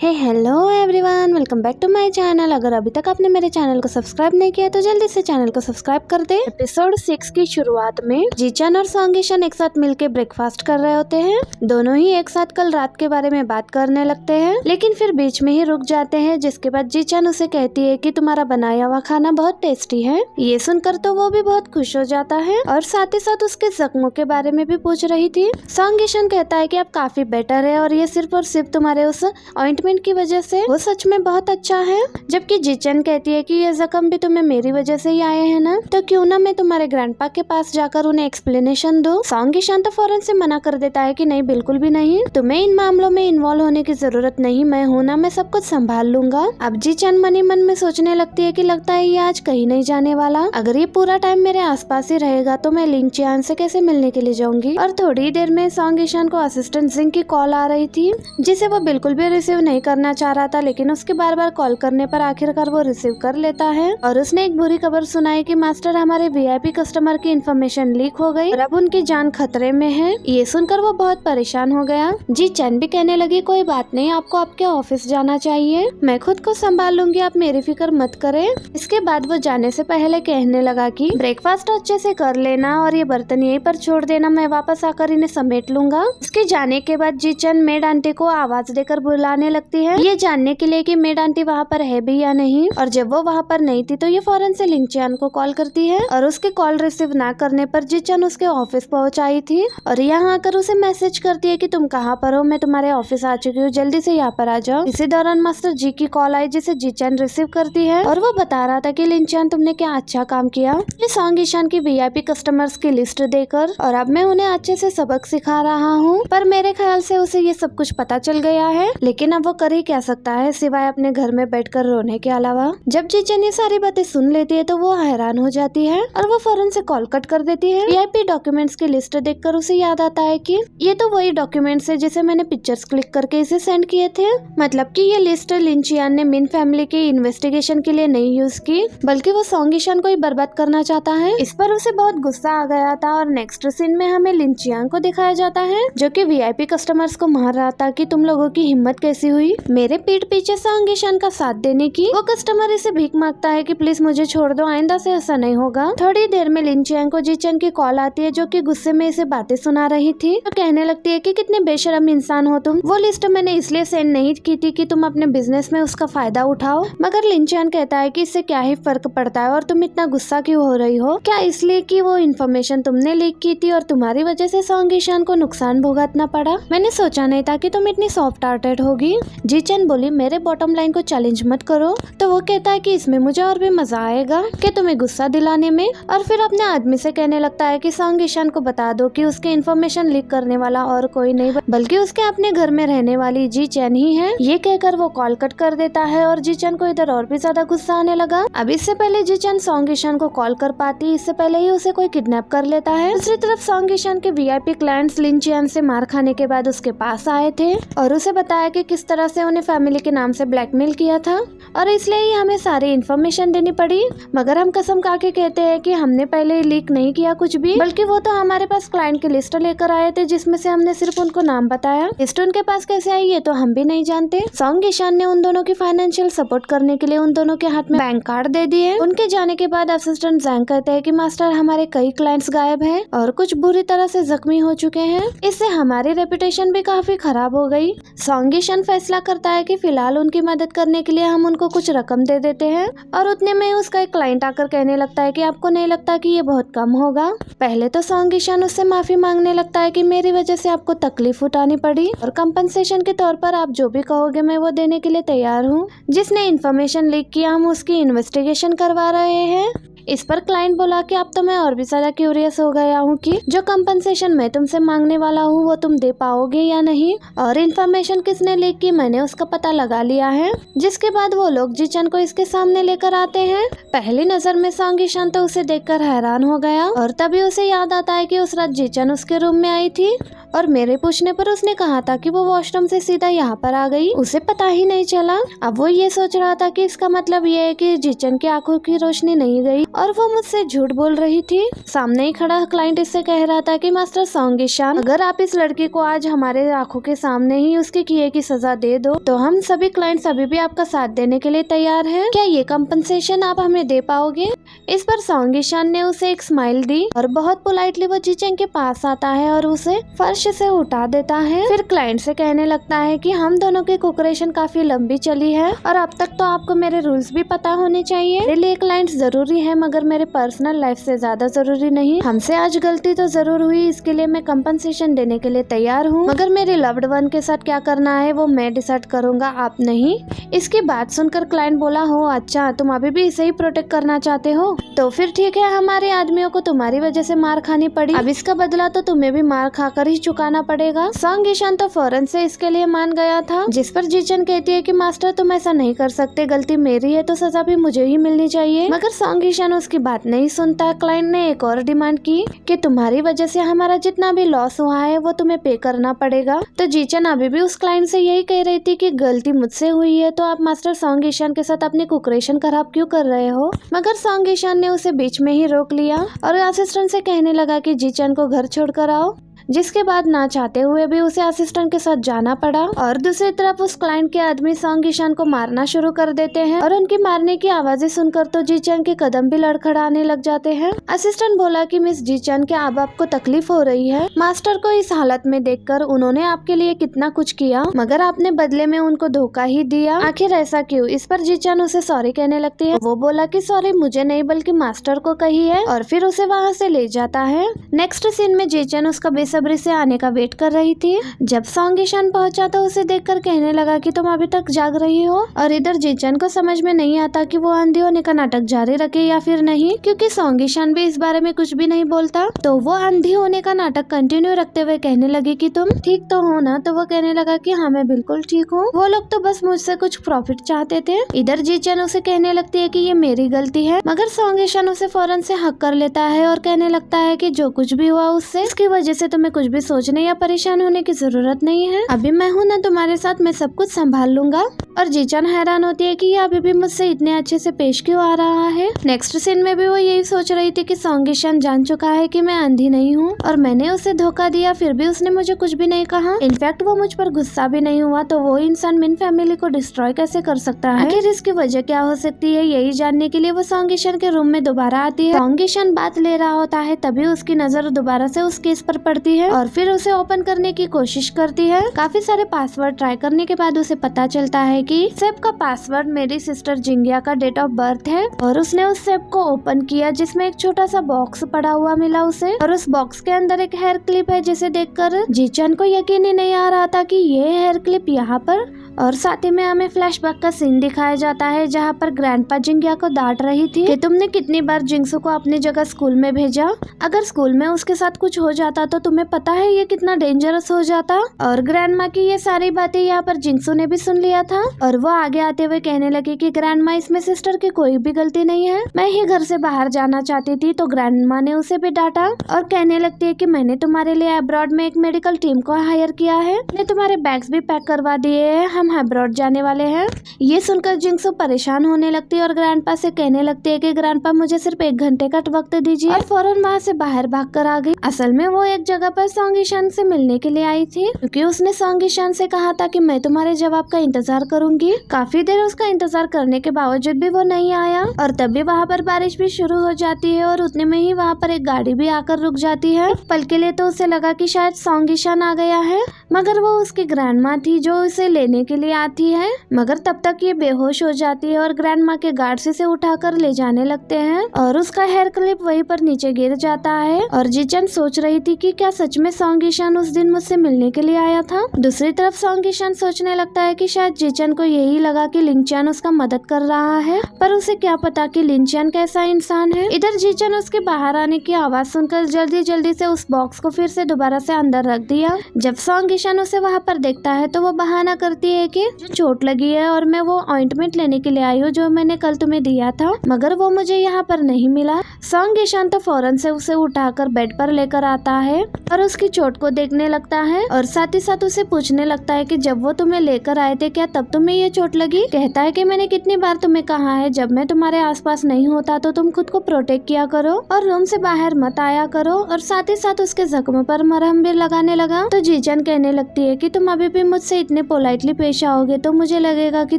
Hello everyone, welcome back to my channel. अगर अभी तक आपने मेरे चैनल को सब्सक्राइब नहीं किया तो जल्दी से चैनल को सब्सक्राइब कर दे। एपिसोड 6 की शुरुआत में जीचन और सॉन्गिशन एक साथ मिलके ब्रेकफास्ट कर रहे होते हैं। दोनों ही एक साथ कल रात के बारे में बात करने लगते हैं, लेकिन फिर बीच में ही रुक जाते हैं। जिसके बाद जीचन उसे कहती है कि तुम्हारा बनाया हुआ खाना बहुत टेस्टी है। ये सुनकर तो वो भी बहुत खुश हो जाता है और साथ ही साथ उसके जख्मों के बारे में भी पूछ रही थी। सॉन्गिशन कहता है कि अब काफी बेटर है और ये सिर्फ और सिर्फ तुम्हारे उस ऑइंटमेंट की वजह से, वो सच में बहुत अच्छा है। जबकि जीचन कहती है कि ये जख्म भी तुम्हें मेरी वजह से ही आए हैं ना, तो क्यों ना मैं तुम्हारे ग्रैंडपा के पास जाकर उन्हें एक्सप्लेनेशन दूं। सॉन्गिशन तो फौरन से मना कर देता है कि नहीं, बिल्कुल भी नहीं, तुम्हें इन मामलों में इन्वॉल्व होने की जरूरत नहीं, मैं हूं ना, मैं सब कुछ संभाल लूंगा। अब जीचन मन ही मन में सोचने लगती है कि लगता है ये आज कहीं नहीं जाने वाला। अगर ये पूरा टाइम मेरे आसपास ही रहेगा तो मैं लिंग चियान से कैसे मिलने के लिए जाऊंगी। और थोड़ी देर में सॉन्गिशन को असिस्टेंट जिंग की कॉल आ रही थी, जिसे वो बिल्कुल भी रिसीव नहीं करना चाह रहा था, लेकिन उसके बार बार कॉल करने पर आखिरकार वो रिसीव कर लेता है। और उसने एक बुरी खबर सुनाई कि मास्टर, हमारे वीआईपी कस्टमर की इन्फॉर्मेशन लीक हो गई और अब उनकी जान खतरे में है। ये सुनकर वो बहुत परेशान हो गया। जी चैन भी कहने लगी, कोई बात नहीं, आपको आपके ऑफिस जाना चाहिए, मैं खुद को संभाल लूंगी, आप मेरी फिक्र मत करें। इसके बाद वो जाने से पहले कहने लगा कि ब्रेकफास्ट अच्छे से कर लेना और ये बर्तन यहीं पर छोड़ देना, मैं वापस आकर इन्हें समेट लूंगा। उसके जाने के बाद जीचन मेड आंटी को आवाज देकर बुलाने लगती है, ये जानने के लिए कि मेड आंटी वहाँ पर है भी या नहीं। और जब वो वहाँ पर नहीं थी तो ये फौरन से लिंग चियान को कॉल करती है और उसके कॉल रिसीव ना करने पर जीचन उसके ऑफिस पहुँच आई थी और यहाँ आकर उसे मैसेज करती है कि तुम कहाँ पर हो, मैं तुम्हारे ऑफिस आ चुकी हूँ, जल्दी से यहाँ पर आ जाओ। इसी दौरान मास्टर जी की कॉल आई, जिसे जीचन रिसीव करती है और वो बता रहा था कि लिंग चियान, तुमने क्या अच्छा काम किया ये सॉन्गिशन की वीआईपी कस्टमर्स की लिस्ट देकर, और अब मैं उन्हें अच्छे से सबक सिखा रहा हूँ। पर मेरे ख्याल से उसे ये सब कुछ पता चल गया है, लेकिन अब वो कर ही क्या सकता है सिवाय अपने घर में बैठकर रोने के अलावा। जब जीचन ये सारी बातें सुन लेती है तो वो हैरान हो जाती है और वो फौरन से कॉल कट कर देती है। वीआईपी डॉक्यूमेंट्स की लिस्ट देखकर उसे याद आता है कि ये तो वही डॉक्यूमेंट्स है जिसे मैंने पिक्चर्स क्लिक करके इसे सेंड किए थे। मतलब कि ये लिस्ट लिन चियान ने मिन फैमिली के इन्वेस्टिगेशन के लिए नहीं यूज की, बल्कि वो सॉन्गिशन को ही बर्बाद करना चाहता है। इस पर उसे बहुत गुस्सा आ गया था और नेक्स्ट सीन में हमें लिन चियान को दिखाया जाता है, जो कि वीआईपी कस्टमर्स को मार रहा था कि तुम लोगों की हिम्मत कैसी हुई मेरे पीठ पीछे सॉन्गिशन का साथ देने की। वो कस्टमर इसे भीख मांगता है कि प्लीज मुझे छोड़ दो, आइंदा से ऐसा नहीं होगा। थोड़ी देर में लिन चियान को जीचन की कॉल आती है, जो कि गुस्से में इसे बातें सुना रही थी। तो कहने लगती है कि कितने बेशर्म इंसान हो तुम, वो लिस्ट मैंने इसलिए सेंड नहीं की थी कि तुम अपने बिजनेस में उसका फायदा उठाओ। मगर लिन चियान कहता है कि इससे क्या ही फर्क पड़ता है और तुम इतना गुस्सा क्यों हो रही हो, क्या इसलिए कि वो इन्फॉर्मेशन तुमने लीक की थी और तुम्हारी वजह से सॉन्गिशन को नुकसान भुगतना पड़ा। मैंने सोचा नहीं था कि तुम इतनी सॉफ्ट हार्टेड होगी। जीचन बोली, मेरे बॉटम लाइन को चैलेंज मत करो। तो वो कहता है कि इसमें मुझे और भी मजा आएगा कि तुम्हें गुस्सा दिलाने में। और फिर अपने आदमी से कहने लगता है कि सॉन्गिशन को बता दो कि उसके इन्फॉर्मेशन लीक करने वाला और कोई नहीं बल्कि उसके अपने घर में रहने वाली जीचन ही है। ये कहकर वो कॉल कट कर देता है और जीचन को इधर और भी ज्यादा गुस्सा आने लगा। अब इससे पहले जीचन सॉन्गिशन को कॉल कर पाती, इससे पहले ही उसे कोई किडनैप कर लेता है। दूसरी तरफ सॉन्गिशन के वीआईपी क्लाइंट्स लिन चियान से मार खाने के बाद उसके पास आए थे और उसे बताया कि किस तरह से उन्हें फैमिली के नाम से ब्लैकमेल किया था और इसलिए ही हमें सारी इन्फॉर्मेशन देनी पड़ी। मगर हम कसम खा के कहते हैं कि हमने पहले लीक नहीं किया कुछ भी, बल्कि वो तो हमारे पास क्लाइंट की लिस्ट लेकर आए थे, जिसमें से हमने सिर्फ उनको नाम बताया। लिस्ट उनके पास कैसे आई ये तो हम भी नहीं जानते। सॉन्गिशन ने उन दोनों की फाइनेंशियल सपोर्ट करने के लिए उन दोनों के हाथ में बैंक कार्ड दे दिए। उनके जाने के बाद असिस्टेंट जैंग कहते हैं कि मास्टर, हमारे कई क्लाइंट्स गायब हैं और कुछ बुरी तरह से जख्मी हो चुके हैं, इससे हमारी रेपुटेशन भी काफी खराब हो गई। सॉन्गिशन फैसला करता है कि फिलहाल उनकी मदद करने के लिए हम उनको कुछ रकम दे देते हैं और उतने में उसका एक क्लाइंट आकर कहने लगता है कि आपको नहीं लगता कि ये बहुत कम होगा। पहले तो सॉन्गिशन उससे माफी मांगने लगता है कि मेरी वजह से आपको तकलीफ उठानी पड़ी और कंपनसेशन के तौर पर आप जो भी कहोगे मैं वो देने के लिए तैयार हूँ। जिसने इन्फॉर्मेशन लीक किया हम उसकी इन्वेस्टिगेशन करवा रहे हैं। इस पर क्लाइंट बोला कि अब तो मैं और भी ज्यादा क्यूरियस हो गया हूँ कि जो कंपनसेशन मैं तुमसे मांगने वाला हूँ वो तुम दे पाओगे या नहीं, और इन्फॉर्मेशन किसने लीक की मैंने उसका पता लगा लिया है। जिसके बाद वो लोग जीचन को इसके सामने लेकर आते हैं। पहली नजर में सॉन्गिशन तो उसे देखकर हैरान हो गया और तभी उसे याद आता है कि उस रात जीचन उसके रूम में आई थी और मेरे पूछने पर उसने कहा था कि वो वॉशरूम से सीधा यहाँ पर आ गई, उसे पता ही नहीं चला। अब वो ये सोच रहा था कि इसका मतलब ये है कि जीचन की आंखों की रोशनी नहीं गई और वो मुझसे झूठ बोल रही थी। सामने ही खड़ा क्लाइंट इससे कह रहा था कि मास्टर सॉन्ग ईशान, अगर आप इस लड़की को आज हमारे आंखों के सामने ही उसके किए की सजा दे दो तो हम सभी क्लाइंट्स अभी भी आपका साथ देने के लिए तैयार हैं। क्या ये कंपनसेशन आप हमें दे पाओगे? इस पर सॉन्ग ईशान ने उसे एक स्माइल दी और बहुत पोलाइटली वो जीचेंग के पास आता है और उसे फर्श से उठा देता है। फिर क्लाइंट से कहने लगता है कि हम दोनों की कोऑपरेशन काफी लंबी चली है और अब तक तो आपको मेरे रूल्स भी पता होने चाहिए। मेरे लिए क्लाइंट्स जरूरी है मगर मेरे पर्सनल लाइफ से ज्यादा जरूरी नहीं। हमसे आज गलती तो जरूर हुई, इसके लिए मैं कंपनसेशन देने के लिए तैयार हूँ, मगर मेरे लव्ड वन के साथ क्या करना है वो मैं डिसाइड करूंगा, आप नहीं। इसकी बात सुनकर क्लाइंट बोला, हो अच्छा, तुम अभी भी इसे ही प्रोटेक्ट करना चाहते हो, तो फिर ठीक है, हमारे आदमियों को तुम्हारी वजह से मार खानी पड़ी, अब इसका बदला तो तुम्हें भी मार खाकर ही चुकाना पड़ेगा। सॉन्ग ईशान तो फौरन से इसके लिए मान गया था, जिस पर जीचन कहती है कि मास्टर तुम ऐसा नहीं कर सकते, गलती मेरी है तो सजा भी मुझे ही मिलनी चाहिए। मगर सॉन्ग ईशान उसकी बात नहीं सुनता। क्लाइंट ने एक और डिमांड की कि तुम्हारी वजह से हमारा जितना भी लॉस हुआ है वो तुम्हें पे करना पड़ेगा। तो जीचन अभी भी उस क्लाइंट से यही कह रही थी कि गलती मुझसे हुई है तो आप मास्टर सॉन्ग ईशान के साथ अपनी कोऑपरेशन खराब क्यों कर रहे हो? मगर सॉन्ग ईशान ने उसे बीच में ही रोक लिया और असिस्टेंट से कहने लगा कि जीचन को घर छोड़कर आओ, जिसके बाद ना चाहते हुए भी उसे असिस्टेंट के साथ जाना पड़ा। और दूसरी तरफ उस क्लाइंट के आदमी सॉन्ग ईशान को मारना शुरू कर देते हैं और उनकी मारने की आवाजें सुनकर तो जीचन के कदम भी लड़खड़ाने लग जाते हैं। असिस्टेंट बोला कि मिस जीचन, क्या अब आपको तकलीफ हो रही है? मास्टर को इस हालत में देखकर उन्होंने आपके लिए कितना कुछ किया मगर आपने बदले में उनको धोखा ही दिया, आखिर ऐसा क्यों? इस पर जीचन उसे सॉरी कहने लगती है। वो बोला कि सॉरी मुझे नहीं बल्कि मास्टर को कही है और फिर उसे वहाँ से ले जाता है। नेक्स्ट सीन में जीचन उसका बेसब्री से आने का वेट कर रही थी। जब सॉन्ग ईशान पहुंचा तो उसे देखकर कहने लगा कि तुम अभी तक जाग रही हो, और इधर जीचन को समझ में नहीं आता कि वो अंधी होने का नाटक जारी रखे या फिर नहीं, क्योंकि सॉन्ग ईशान भी इस बारे में कुछ भी नहीं बोलता। तो वो अंधी होने का नाटक कंटिन्यू रखते हुए कहने लगी कि तुम ठीक तो हो ना? तो वो कहने लगा कि हाँ मैं बिल्कुल ठीक हूँ, वो लोग तो बस मुझसे कुछ प्रॉफिट चाहते थे। इधर जीचन उसे कहने लगती है कि ये मेरी गलती है, मगर सॉन्ग ईशान उसे फौरन से हक कर लेता है और कहने लगता है कि जो कुछ भी हुआ उससे इसकी वजह से तुम्हें कुछ भी सोचने या परेशान होने की जरूरत नहीं है, अभी मैं हूँ ना तुम्हारे साथ, मैं सब कुछ संभाल लूंगा। और जीचन हैरान होती है कि ये अभी भी मुझसे इतने अच्छे से पेश क्यों आ रहा है। नेक्स्ट सीन में भी वो यही सोच रही थी कि सॉन्ग ईशान जान चुका है कि मैं अंधी नहीं हूँ और मैंने उसे धोखा दिया, फिर भी उसने मुझे कुछ भी नहीं कहा, इनफैक्ट वो मुझ पर गुस्सा भी नहीं हुआ, तो वो इंसान मिन फैमिली को डिस्ट्रॉय कैसे कर सकता है? आखिर इसकी वजह क्या हो सकती है? यही जानने के लिए वो सॉन्ग ईशान के रूम में दोबारा आती है। सॉन्ग ईशान बात ले रहा होता है, तभी उसकी नजर दोबारा से उस केस पर पड़ती है और फिर उसे ओपन करने की कोशिश करती है। काफी सारे पासवर्ड ट्राई करने के बाद उसे पता चलता है कि सेफ का पासवर्ड मेरी सिस्टर जिंगिया का डेट ऑफ बर्थ है, और उसने उस सेफ को ओपन किया जिसमें एक छोटा सा बॉक्स पड़ा हुआ मिला उसे, और उस बॉक्स के अंदर एक हेयर क्लिप है जिसे देखकर जीचन को यकीन ही नहीं आ रहा था कि ये हेयर क्लिप यहाँ पर। और साथ ही में हमें फ्लैशबैक का सीन दिखाया जाता है जहाँ पर ग्रैंडपा जिंगिया को डांट रही थी कि तुमने कितनी बार जिंगसू को अपनी जगह स्कूल में भेजा, अगर स्कूल में उसके साथ कुछ हो जाता तो तुम्हें पता है ये कितना डेंजरस हो जाता। और ग्रैंडमा की ये सारी बातें यहाँ पर जिंगसू ने भी सुन लिया था और वो आगे आते हुए कहने लगी कि ग्रैंडमा, इसमें सिस्टर की कोई भी गलती नहीं है, मैं ही घर से बाहर जाना चाहती थी। तो ग्रैंडमा ने उसे भी डांटा और कहने लगती है कि मैंने तुम्हारे लिए अब्रॉड में एक मेडिकल टीम को हायर किया है, मैंने तुम्हारे बैग्स भी पैक करवा दिए हैं, हम अब्रॉड जाने वाले हैं। ये सुनकर जिंगसू परेशान होने लगती है और ग्रैंडपा से कहने लगती है कि ग्रैंडपा मुझे सिर्फ 1 घंटे का वक्त दीजिए, और फौरन वहाँ से बाहर भाग कर आ गई। असल में वो एक जगह पर सॉन्ग ईशान से मिलने के लिए आई थी, क्योंकि उसने सॉन्ग ईशान से कहा था कि मैं तुम्हारे जवाब का इंतजार करूंगी। काफी देर उसका इंतजार करने के बावजूद भी वो नहीं आया, और तभी वहाँ पर बारिश भी शुरू हो जाती है और उतने में ही वहाँ पर एक गाड़ी भी आकर रुक जाती है। पल के लिए तो उसे लगा कि शायद सॉन्ग ईशान आ गया है, मगर वो उसकी ग्रैंडमा थी जो उसे लेने के लिए आती है। मगर तब तक ये बेहोश हो जाती है और ग्रैंडमा के गार्ड्स इसे उठाकर ले जाने लगते हैं और उसका हेयर क्लिप वहीं पर नीचे गिर जाता है। और जीचन सोच रही थी कि क्या सच में सॉन्ग ईशान उस दिन मुझसे मिलने के लिए आया था। दूसरी तरफ सॉन्ग ईशान सोचने लगता है कि शायद जीचन को यही लगा कि लिंगचैन उसका मदद कर रहा है, पर उसे क्या पता कि लिंगचैन कैसा इंसान है। इधर जीचन उसके बाहर आने की आवाज सुनकर जल्दी जल्दी से उस बॉक्स को फिर से दोबारा से अंदर रख दिया। जब सॉन्ग ईशान उसे वहाँ पर देखता है तो वो बहाना करती है है कि जो चोट लगी है और मैं वो ऑइंटमेंट लेने के लिए आई हूँ जो मैंने कल तुम्हें दिया था, मगर वो मुझे यहाँ पर नहीं मिला। सॉन्ग ईशान तो फौरन से उसे उठाकर बेड पर लेकर आता है और उसकी चोट को देखने लगता है और साथ ही साथ उसे पूछने लगता है कि जब वो तुम्हें लेकर आए थे क्या तब तुम्हें ये चोट लगी। कहता है कि मैंने कितनी बार तुम्हें कहा है जब मैं तुम्हारे आसपास नहीं होता तो तुम खुद को प्रोटेक्ट किया करो और रूम से बाहर मत आया करो। और साथ ही साथ उसके जख्म पर मरहम भी लगाने लगा। तो जीजन कहने लगती है कि तुम अभी भी मुझसे इतने पोलाइटली पेश आओगे तो मुझे लगेगा कि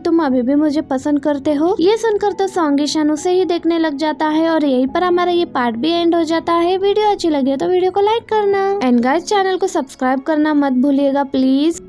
तुम अभी भी मुझे पसंद करते हो। ये सुनकर तो सॉन्ग ईशान उसे ही देखने लग जाता है और यहीं पर हमारा ये पार्ट भी एंड हो जाता है। वीडियो अच्छी लगी तो वीडियो को लाइक करना एंड गाइस चैनल को सब्सक्राइब करना मत भूलिएगा प्लीज।